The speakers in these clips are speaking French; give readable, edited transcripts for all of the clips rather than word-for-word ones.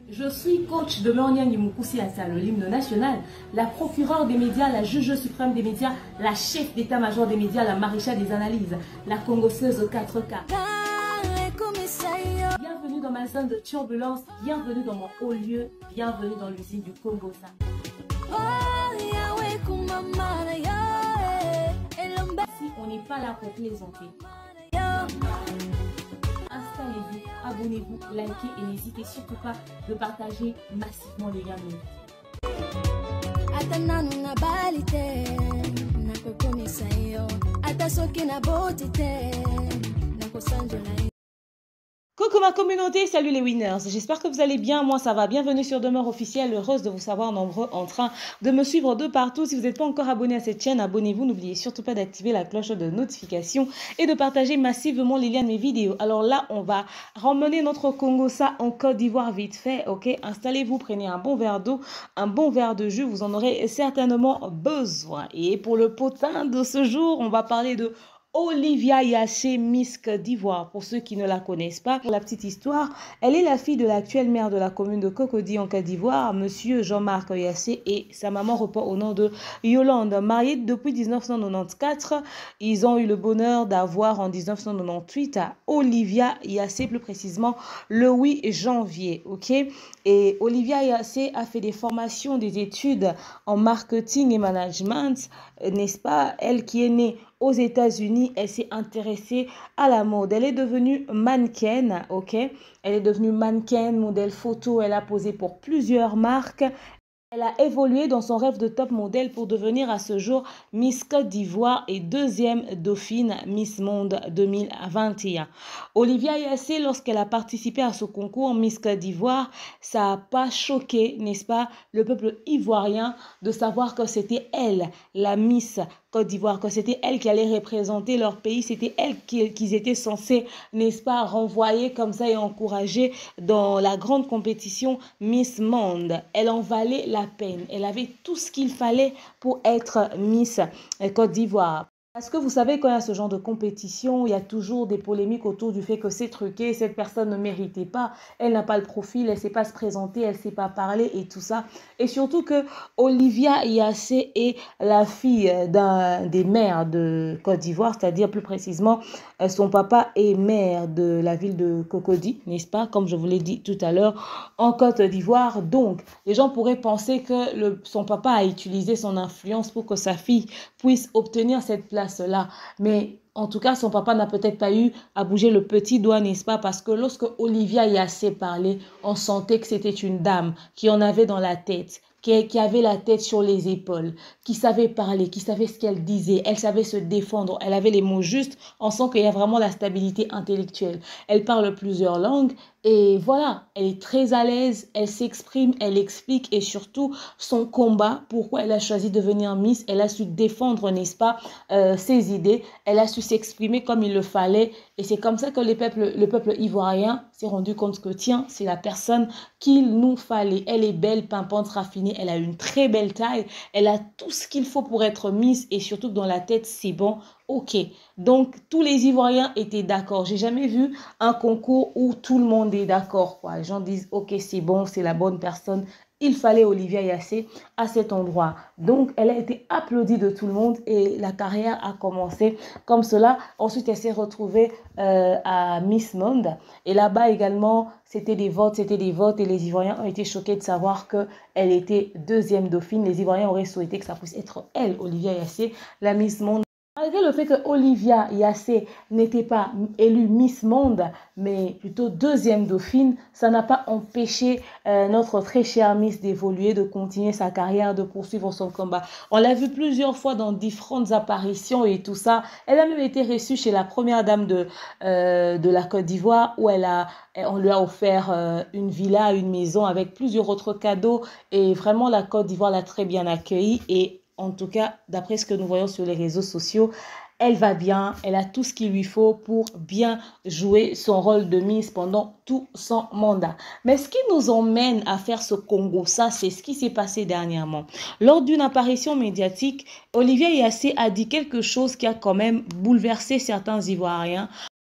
Je suis coach de Moniang Moukoussi Assa, l'hymne national, la procureure des médias, la juge suprême des médias, la chef d'état-major des médias, la maréchale des analyses, la congosseuse aux 4K. Bienvenue dans ma zone de turbulence, bienvenue dans mon haut lieu, bienvenue dans l'usine du Congo. Si on n'est pas là pour plaisanter. Installez-vous, abonnez-vous, likez et n'hésitez surtout pas de partager massivement les liens. Coucou ma communauté, salut les winners, j'espère que vous allez bien, moi ça va, bienvenue sur Demeure Officielle, heureuse de vous savoir nombreux en train de me suivre de partout. Si vous n'êtes pas encore abonné à cette chaîne, abonnez-vous, n'oubliez surtout pas d'activer la cloche de notification et de partager massivement les liens de mes vidéos. Alors là, on va ramener notre Congossa en Côte d'Ivoire vite fait, ok? Installez-vous, prenez un bon verre d'eau, un bon verre de jus, vous en aurez certainement besoin. Et pour le potin de ce jour, on va parler de Olivia Yassé, Miss Côte d'Ivoire. Pour ceux qui ne la connaissent pas, pour la petite histoire, elle est la fille de l'actuel maire de la commune de Cocody en Côte d'Ivoire, monsieur Jean-Marc Yassé, et sa maman reprend au nom de Yolande. Mariés depuis 1994, ils ont eu le bonheur d'avoir en 1998 à Olivia Yassé, plus précisément le 8 janvier. Ok, et Olivia Yassé a fait des formations, des études en marketing et management, n'est-ce pas? Elle qui est née aux États-Unis, elle s'est intéressée à la mode. Elle est devenue mannequin, ok? Elle est devenue mannequin, modèle photo. Elle a posé pour plusieurs marques. Elle a évolué dans son rêve de top modèle pour devenir à ce jour Miss Côte d'Ivoire et deuxième dauphine Miss Monde 2021. Olivia Yassé, lorsqu'elle a participé à ce concours Miss Côte d'Ivoire, ça n'a pas choqué, n'est-ce pas, le peuple ivoirien de savoir que c'était elle, la Miss Côte d'Ivoire, que c'était elle qui allait représenter leur pays, c'était elle qu'ils étaient censés, n'est-ce pas, renvoyer comme ça et encourager dans la grande compétition Miss Monde. Elle en valait la peine. Elle avait tout ce qu'il fallait pour être Miss Côte d'Ivoire. Parce que vous savez, quand il y a ce genre de compétition, il y a toujours des polémiques autour du fait que c'est truqué, cette personne ne méritait pas, elle n'a pas le profil, elle ne sait pas se présenter, elle ne sait pas parler et tout ça. Et surtout que Olivia Yassé est la fille d'un des maires de Côte d'Ivoire, c'est-à-dire plus précisément, son papa est maire de la ville de Cocody, n'est-ce pas, comme je vous l'ai dit tout à l'heure, en Côte d'Ivoire. Donc, les gens pourraient penser que son papa a utilisé son influence pour que sa fille puisse obtenir cette place-là. Mais en tout cas, son papa n'a peut-être pas eu à bouger le petit doigt, n'est-ce pas? Parce que lorsque Olivia Yassé parlait, on sentait que c'était une dame qui en avait dans la tête, qui avait la tête sur les épaules, qui savait parler, qui savait ce qu'elle disait, elle savait se défendre, elle avait les mots justes, on sent qu'il y a vraiment la stabilité intellectuelle. Elle parle plusieurs langues et voilà, elle est très à l'aise, elle s'exprime, elle explique et surtout son combat, pourquoi elle a choisi de devenir Miss, elle a su défendre, n'est-ce pas, ses idées, elle a su s'exprimer comme il le fallait et c'est comme ça que le peuple ivoirien s'est rendu compte que tiens, c'est la personne qu'il nous fallait. Elle est belle, pimpante, raffinée, elle a une très belle taille, elle a tout ce qu'il faut pour être Miss et surtout dans la tête, c'est bon. Ok, donc tous les Ivoiriens étaient d'accord. J'ai jamais vu un concours où tout le monde est d'accord, quoi. Les gens disent ok, c'est bon, c'est la bonne personne. Il fallait Olivia Yassé à cet endroit. Donc, elle a été applaudie de tout le monde et la carrière a commencé comme cela. Ensuite, elle s'est retrouvée à Miss Monde. Et là-bas également, c'était des votes et les Ivoiriens ont été choqués de savoir qu'elle était deuxième dauphine. Les Ivoiriens auraient souhaité que ça puisse être elle, Olivia Yassé, la Miss Monde. Malgré le fait que Olivia Yassé n'était pas élue Miss Monde, mais plutôt deuxième dauphine, ça n'a pas empêché notre très chère Miss d'évoluer, de continuer sa carrière, de poursuivre son combat. On l'a vu plusieurs fois dans différentes apparitions et tout ça. Elle a même été reçue chez la première dame de la Côte d'Ivoire où on lui a offert une villa, une maison avec plusieurs autres cadeaux et vraiment la Côte d'Ivoire l'a très bien accueillie et en tout cas, d'après ce que nous voyons sur les réseaux sociaux, elle va bien, elle a tout ce qu'il lui faut pour bien jouer son rôle de Miss pendant tout son mandat. Mais ce qui nous emmène à faire ce Congo, ça c'est ce qui s'est passé dernièrement. Lors d'une apparition médiatique, Olivia Yassé a dit quelque chose qui a quand même bouleversé certains Ivoiriens.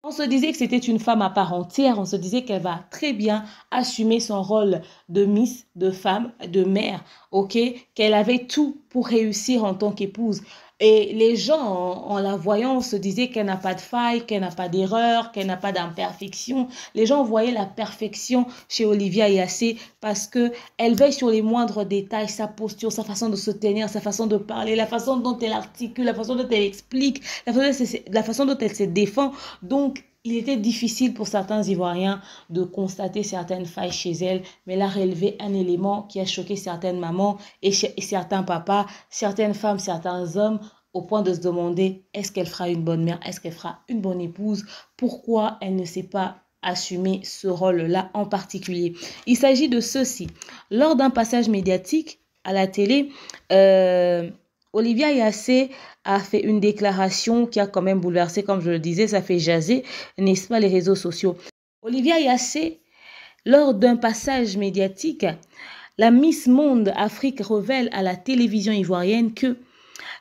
On se disait que c'était une femme à part entière, on se disait qu'elle va très bien assumer son rôle de Miss, de femme, de mère, ok? Qu'elle avait tout pour réussir en tant qu'épouse. Et les gens, en la voyant, se disaient qu'elle n'a pas de faille, qu'elle n'a pas d'erreur, qu'elle n'a pas d'imperfection. Les gens voyaient la perfection chez Olivia Yassé parce que elle veille sur les moindres détails, sa posture, sa façon de se tenir, sa façon de parler, la façon dont elle articule, la façon dont elle explique, la façon dont elle se défend. Donc, il était difficile pour certains Ivoiriens de constater certaines failles chez elle, mais elle a relevé un élément qui a choqué certaines mamans et certains papas, certaines femmes, certains hommes, au point de se demander est-ce qu'elle fera une bonne mère, est-ce qu'elle fera une bonne épouse, pourquoi elle ne sait pas assumer ce rôle-là en particulier. Il s'agit de ceci. Lors d'un passage médiatique à la télé, Olivia Yassé a fait une déclaration qui a quand même bouleversé, comme je le disais, ça fait jaser, n'est-ce pas, les réseaux sociaux. Olivia Yassé, lors d'un passage médiatique, la Miss Monde Afrique révèle à la télévision ivoirienne que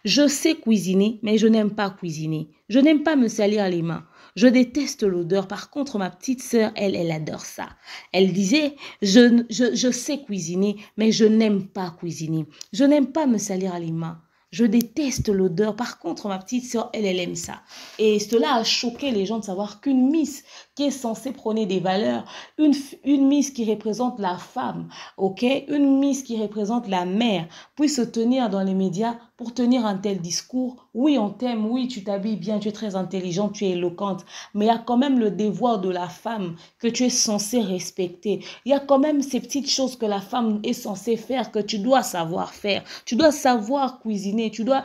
je sais cuisiner, mais je n'aime pas cuisiner. Je n'aime pas me salir les mains. Je déteste l'odeur. Par contre, ma petite sœur, elle adore ça. Elle disait, je sais cuisiner, mais je n'aime pas cuisiner. Je n'aime pas me salir les mains. Je déteste l'odeur. Par contre, ma petite sœur, elle aime ça. Et cela a choqué les gens de savoir qu'une Miss qui est censée prôner des valeurs, une Miss qui représente la femme, ok, une Miss qui représente la mère, puisse se tenir dans les médias pour tenir un tel discours. Oui, on t'aime, oui, tu t'habilles bien, tu es très intelligente, tu es éloquente, mais il y a quand même le devoir de la femme que tu es censée respecter. Il y a quand même ces petites choses que la femme est censée faire, que tu dois savoir faire. Tu dois savoir cuisiner, tu dois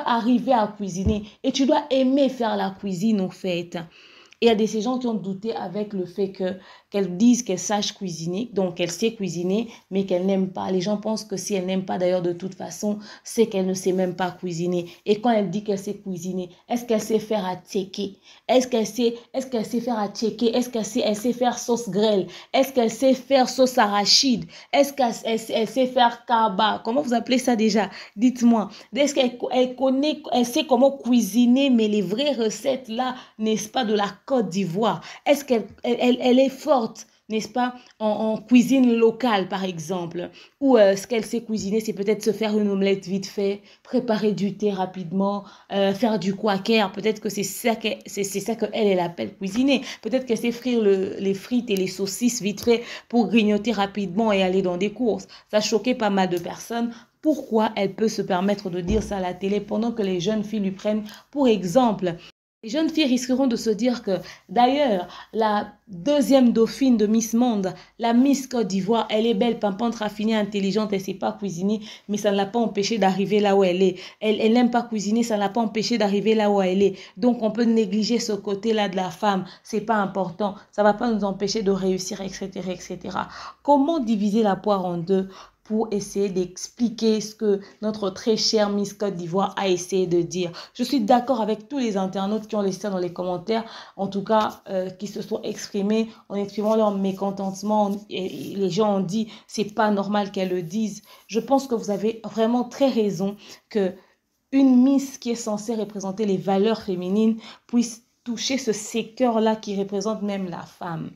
arriver à cuisiner et tu dois aimer faire la cuisine au fait. Et il y a ces gens qui ont douté avec le fait qu'elle dise qu'elle sache cuisiner, donc qu'elle sait cuisiner, mais qu'elle n'aime pas. Les gens pensent que si elle n'aime pas d'ailleurs de toute façon, c'est qu'elle ne sait même pas cuisiner. Et quand elle dit qu'elle sait cuisiner, est-ce qu'elle sait faire à tchéké? Est-ce qu'elle sait faire à tchéké? Est-ce qu'elle sait faire sauce grêle? Est-ce qu'elle sait faire sauce arachide? Est-ce qu'elle sait faire kaba? Comment vous appelez ça déjà? Dites-moi. Est-ce qu'elle sait comment cuisiner, mais les vraies recettes là, n'est-ce pas, de la Côte d'Ivoire? Est-ce qu'elle est forte, n'est-ce pas, en cuisine locale, par exemple? Ou ce qu'elle sait cuisiner, c'est peut-être se faire une omelette vite fait, préparer du thé rapidement, faire du quaker. Peut-être que c'est ça qu'elle appelle cuisiner. Peut-être qu'elle sait frire les frites et les saucisses vite fait pour grignoter rapidement et aller dans des courses. Ça choquait pas mal de personnes. Pourquoi elle peut se permettre de dire ça à la télé pendant que les jeunes filles lui prennent pour exemple? Les jeunes filles risqueront de se dire que, d'ailleurs, la deuxième dauphine de Miss Monde, la Miss Côte d'Ivoire, elle est belle, pimpante, raffinée, intelligente, elle ne sait pas cuisiner, mais ça ne l'a pas empêchée d'arriver là où elle est. Elle n'aime pas cuisiner, ça ne l'a pas empêchée d'arriver là où elle est. Donc, on peut négliger ce côté-là de la femme, c'est pas important, ça ne va pas nous empêcher de réussir, etc., etc. Comment diviser la poire en deux pour essayer d'expliquer ce que notre très chère Miss Côte d'Ivoire a essayé de dire? Je suis d'accord avec tous les internautes qui ont laissé ça dans les commentaires, en tout cas qui se sont exprimés en exprimant leur mécontentement. Et les gens ont dit c'est pas normal qu'elle le dise. Je pense que vous avez vraiment très raison que une Miss qui est censée représenter les valeurs féminines puisse toucher ce secteur-là qui représente même la femme.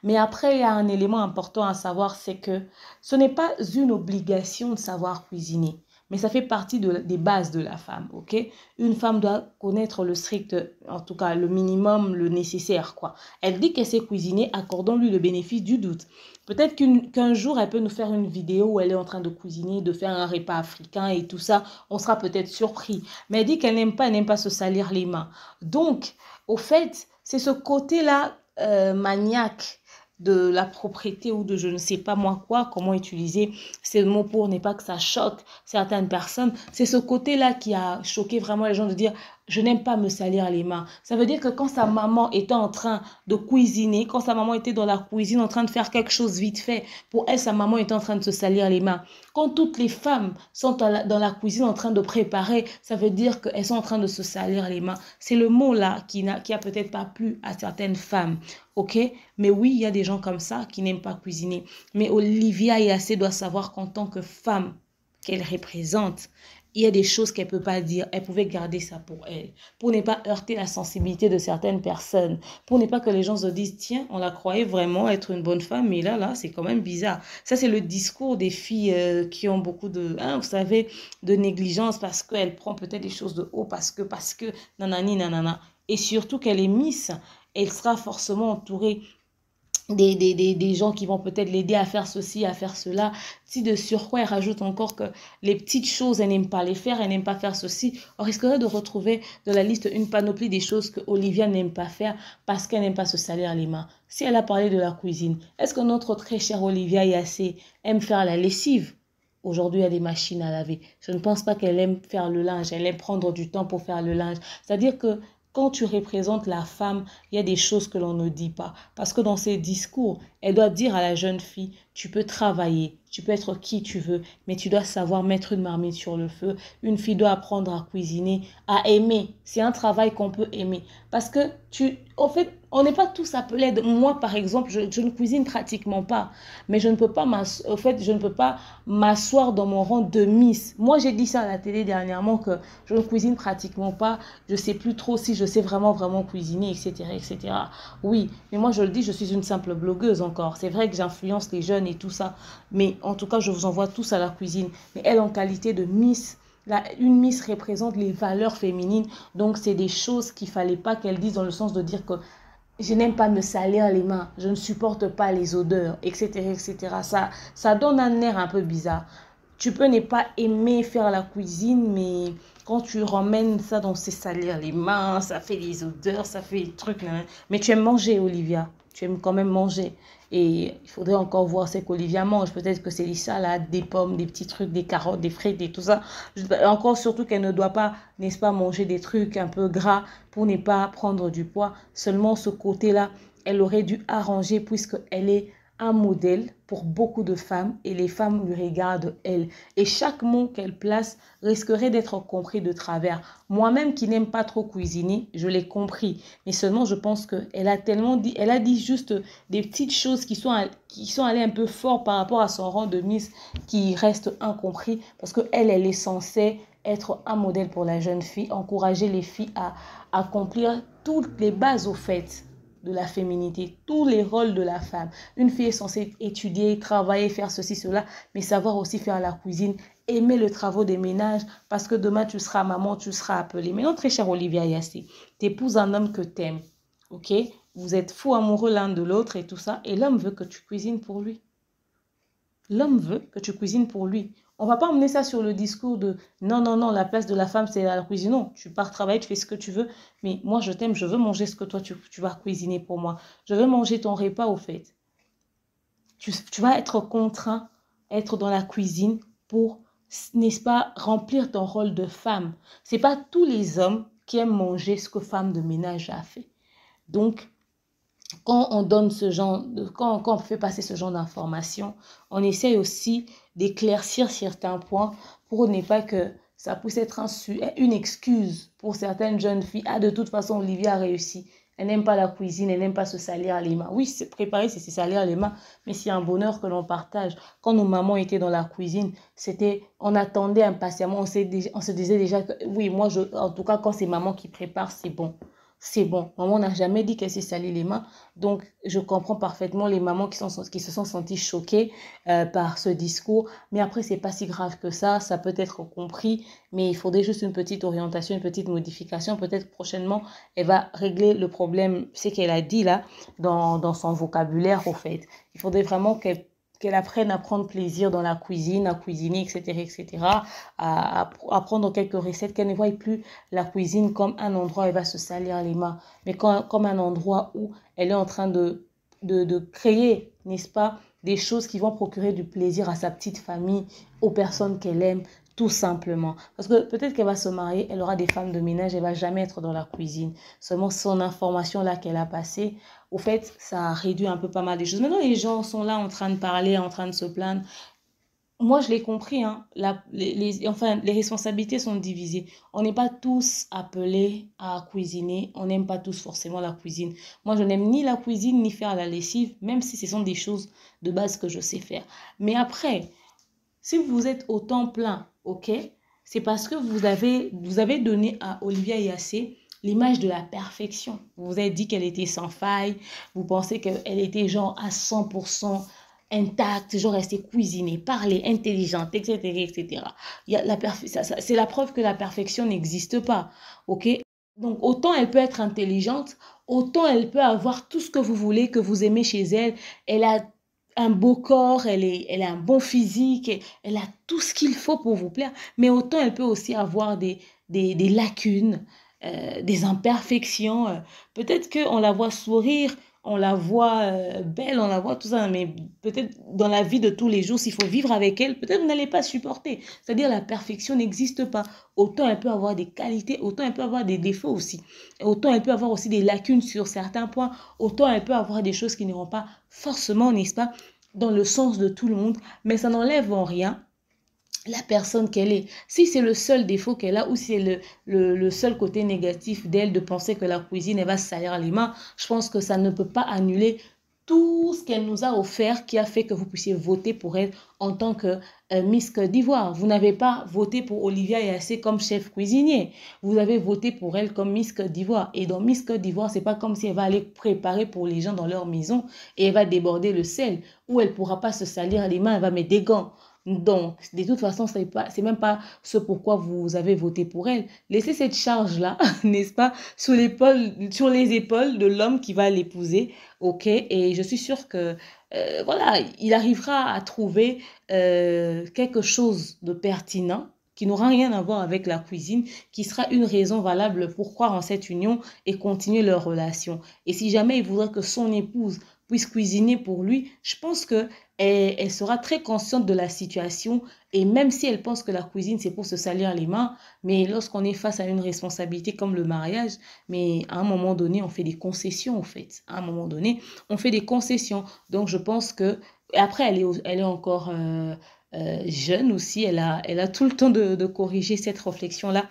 Mais après, il y a un élément important à savoir, c'est que ce n'est pas une obligation de savoir cuisiner, mais ça fait partie des bases de la femme, ok? Une femme doit connaître le strict, en tout cas le minimum, le nécessaire, quoi. Elle dit qu'elle sait cuisiner, accordons-lui le bénéfice du doute. Peut-être qu'un jour, elle peut nous faire une vidéo où elle est en train de cuisiner, de faire un repas africain et tout ça. On sera peut-être surpris. Mais elle dit qu'elle n'aime pas se salir les mains. Donc, au fait, c'est ce côté-là maniaque de la propriété ou de je ne sais pas moi quoi, comment utiliser ces mots pour ne pas que ça choque certaines personnes. C'est ce côté-là qui a choqué vraiment les gens de dire je n'aime pas me salir les mains. Ça veut dire que quand sa maman était en train de cuisiner, quand sa maman était dans la cuisine en train de faire quelque chose vite fait, pour elle, sa maman était en train de se salir les mains. Quand toutes les femmes sont dans la cuisine en train de préparer, ça veut dire qu'elles sont en train de se salir les mains. C'est le mot-là qui a peut-être pas plu à certaines femmes. Ok? Mais oui, il y a des gens comme ça qui n'aiment pas cuisiner. Mais Olivia Yassé doit savoir qu'en tant que femme qu'elle représente, il y a des choses qu'elle ne peut pas dire. Elle pouvait garder ça pour elle, pour ne pas heurter la sensibilité de certaines personnes, pour ne pas que les gens se disent, tiens, on la croyait vraiment être une bonne femme, mais là, c'est quand même bizarre. Ça, c'est le discours des filles qui ont beaucoup de, hein, vous savez, de négligence parce qu'elle prend peut-être des choses de haut, parce que, nanani, nanana. Et surtout qu'elle est Miss, elle sera forcément entourée des gens qui vont peut-être l'aider à faire ceci, à faire cela. Si de surcroît, elle rajoute encore que les petites choses, elle n'aime pas les faire, elle n'aime pas faire ceci, on risquerait de retrouver dans la liste une panoplie des choses que Olivia n'aime pas faire parce qu'elle n'aime pas se salir les mains. Si elle a parlé de la cuisine, est-ce que notre très chère Olivia Yassé aime faire la lessive? Aujourd'hui, il y a des machines à laver. Je ne pense pas qu'elle aime faire le linge. Elle aime prendre du temps pour faire le linge. C'est-à-dire que quand tu représentes la femme, il y a des choses que l'on ne dit pas. Parce que dans ses discours, elle doit dire à la jeune fille, tu peux travailler, tu peux être qui tu veux, mais tu dois savoir mettre une marmite sur le feu. Une fille doit apprendre à cuisiner, à aimer. C'est un travail qu'on peut aimer. Parce que en fait, on n'est pas tous appelés. Moi, par exemple, je ne cuisine pratiquement pas. Mais je ne peux pas m'asseoir dans mon rang de Miss. Moi, j'ai dit ça à la télé dernièrement que je ne cuisine pratiquement pas. Je ne sais plus trop si je sais vraiment cuisiner, etc., etc. Oui, mais moi, je le dis, je suis une simple blogueuse encore. C'est vrai que j'influence les jeunes et tout ça. Mais en tout cas, je vous envoie tous à la cuisine. Mais elle, en qualité de Miss, une Miss représente les valeurs féminines. Donc, c'est des choses qu'il ne fallait pas qu'elle dise dans le sens de dire que je n'aime pas me salir les mains, je ne supporte pas les odeurs, etc., etc. Ça donne un air un peu bizarre. Tu peux ne pas aimer faire la cuisine, mais quand tu ramènes ça dans ces salir les mains, ça fait des odeurs, ça fait des trucs. Là. Mais tu aimes manger, Olivia. Tu aimes quand même manger. Et il faudrait encore voir ce qu'Olivia mange. Peut-être que c'est des salades, des pommes, des petits trucs, des carottes, des frites et tout ça. Encore surtout qu'elle ne doit pas, n'est-ce pas, manger des trucs un peu gras pour ne pas prendre du poids. Seulement ce côté-là, elle aurait dû arranger puisqu'elle est un modèle pour beaucoup de femmes et les femmes lui regardent elle. Et chaque mot qu'elle place risquerait d'être compris de travers. Moi-même qui n'aime pas trop cuisiner, je l'ai compris. Mais seulement je pense qu'elle a tellement dit, elle a dit juste des petites choses qui sont allées un peu fort par rapport à son rang de Miss qui reste incompris parce qu'elle, elle est censée être un modèle pour la jeune fille, encourager les filles à accomplir toutes les bases au fait de la féminité, tous les rôles de la femme. Une fille est censée étudier, travailler, faire ceci, cela, mais savoir aussi faire la cuisine, aimer le travail des ménages, parce que demain tu seras maman, tu seras appelée. Maintenant, très chère Olivia Yassé, t'épouses un homme que t'aimes, ok? Vous êtes fous amoureux l'un de l'autre et tout ça, et l'homme veut que tu cuisines pour lui. L'homme veut que tu cuisines pour lui. On ne va pas emmener ça sur le discours de non, non, non, la place de la femme, c'est à la cuisine. Non, tu pars travailler, tu fais ce que tu veux. Mais moi, je t'aime, je veux manger ce que toi, tu vas cuisiner pour moi. Je veux manger ton repas, au fait. Tu vas être contraint, être dans la cuisine pour, n'est-ce pas, remplir ton rôle de femme. Ce n'est pas tous les hommes qui aiment manger ce que femme de ménage a fait. Donc, quand on donne quand on fait passer ce genre d'informations, on essaie aussi d'éclaircir certains points pour ne pas que ça puisse être une excuse pour certaines jeunes filles. Ah, de toute façon, Olivia a réussi. Elle n'aime pas la cuisine, elle n'aime pas se salir les mains. Oui, préparer, c'est se salir les mains, mais c'est un bonheur que l'on partage. Quand nos mamans étaient dans la cuisine, on attendait impatiemment, on se disait déjà que, oui, moi, en tout cas, quand c'est maman qui prépare, c'est bon. C'est bon. Maman n'a jamais dit qu'elle s'est sali les mains. Donc, je comprends parfaitement les mamans qui se sont senties choquées par ce discours. Mais après, c'est pas si grave que ça. Ça peut être compris. Mais il faudrait juste une petite orientation, une petite modification. Peut-être prochainement, elle va régler le problème, ce qu'elle a dit là, dans son vocabulaire, au fait. Il faudrait vraiment qu'elle apprenne à prendre plaisir dans la cuisine, à cuisiner, etc., à apprendre quelques recettes, qu'elle ne voie plus la cuisine comme un endroit où elle va se salir les mains, mais comme un endroit où elle est en train de créer, n'est-ce pas, des choses qui vont procurer du plaisir à sa petite famille, aux personnes qu'elle aime, tout simplement. Parce que peut-être qu'elle va se marier, elle aura des femmes de ménage, elle ne va jamais être dans la cuisine. Seulement son information là qu'elle a passée, au fait, ça a réduit un peu pas mal des choses. Maintenant, les gens sont là en train de parler, en train de se plaindre. Moi, je l'ai compris, hein, les responsabilités sont divisées. On n'est pas tous appelés à cuisiner. On n'aime pas tous forcément la cuisine. Moi, je n'aime ni la cuisine, ni faire la lessive, même si ce sont des choses de base que je sais faire. Mais après, si vous êtes au temps plein, ok, c'est parce que vous avez donné à Olivia Yassé l'image de la perfection. Vous vous avez dit qu'elle était sans faille, vous pensez qu'elle était genre à 100% intacte, genre restée cuisinée, parler, intelligente, etc., etc. Il y a c'est la preuve que la perfection n'existe pas, ok? Donc, autant elle peut être intelligente, autant elle peut avoir tout ce que vous voulez, que vous aimez chez elle. Elle a un beau corps, elle a un bon physique, elle a tout ce qu'il faut pour vous plaire. Mais autant elle peut aussi avoir des lacunes, des imperfections. Peut-être qu'on la voit sourire, on la voit belle, on la voit tout ça, mais peut-être dans la vie de tous les jours, s'il faut vivre avec elle, peut-être vous n'allez pas supporter. C'est-à-dire la perfection n'existe pas. Autant elle peut avoir des qualités, autant elle peut avoir des défauts aussi. Autant elle peut avoir aussi des lacunes sur certains points, autant elle peut avoir des choses qui n'iront pas forcément, n'est-ce pas, dans le sens de tout le monde, mais ça n'enlève en rien la personne qu'elle est. Si c'est le seul défaut qu'elle a ou si c'est le seul côté négatif d'elle de penser que la cuisine, elle va se salir les mains, je pense que ça ne peut pas annuler tout ce qu'elle nous a offert qui a fait que vous puissiez voter pour elle en tant que Miss Côte d'Ivoire. Vous n'avez pas voté pour Olivia Yassé comme chef cuisinier. Vous avez voté pour elle comme Miss Côte d'Ivoire. Et dans Miss Côte d'Ivoire, c'est pas comme si elle va aller préparer pour les gens dans leur maison et elle va déborder le sel ou elle pourra pas se salir les mains, elle va mettre des gants. Donc, de toute façon, c'est même pas ce pourquoi vous avez voté pour elle. Laissez cette charge-là, n'est-ce pas, sur les épaules de l'homme qui va l'épouser, ok? Et je suis sûre que, voilà, il arrivera à trouver quelque chose de pertinent qui n'aura rien à voir avec la cuisine, qui sera une raison valable pour croire en cette union et continuer leur relation. Et si jamais il voudrait que son épouse puisse cuisiner pour lui, je pense que elle sera très consciente de la situation et même si elle pense que la cuisine c'est pour se salir les mains, mais lorsqu'on est face à une responsabilité comme le mariage, mais à un moment donné on fait des concessions en fait. À un moment donné on fait des concessions. Donc je pense que après elle est encore jeune aussi, elle a tout le temps de corriger cette réflexion-là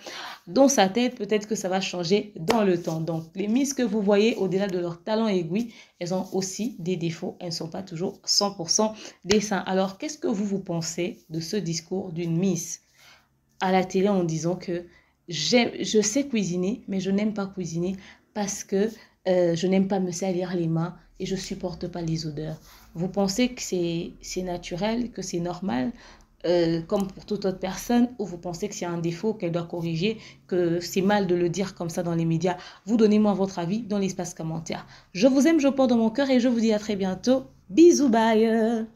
dans sa tête. Peut-être que ça va changer dans le temps. Donc, les Miss que vous voyez, au-delà de leur talent aiguille, elles ont aussi des défauts. Elles ne sont pas toujours 100% des saints. Alors, qu'est-ce que vous pensez de ce discours d'une Miss à la télé en disant que je sais cuisiner, mais je n'aime pas cuisiner parce que je n'aime pas me salir les mains et je supporte pas les odeurs. Vous pensez que c'est naturel, que c'est normal, comme pour toute autre personne, ou vous pensez que c'est un défaut qu'elle doit corriger, que c'est mal de le dire comme ça dans les médias? Vous donnez-moi votre avis dans l'espace commentaire. Je vous aime, je porte dans mon cœur et je vous dis à très bientôt. Bisous, bye!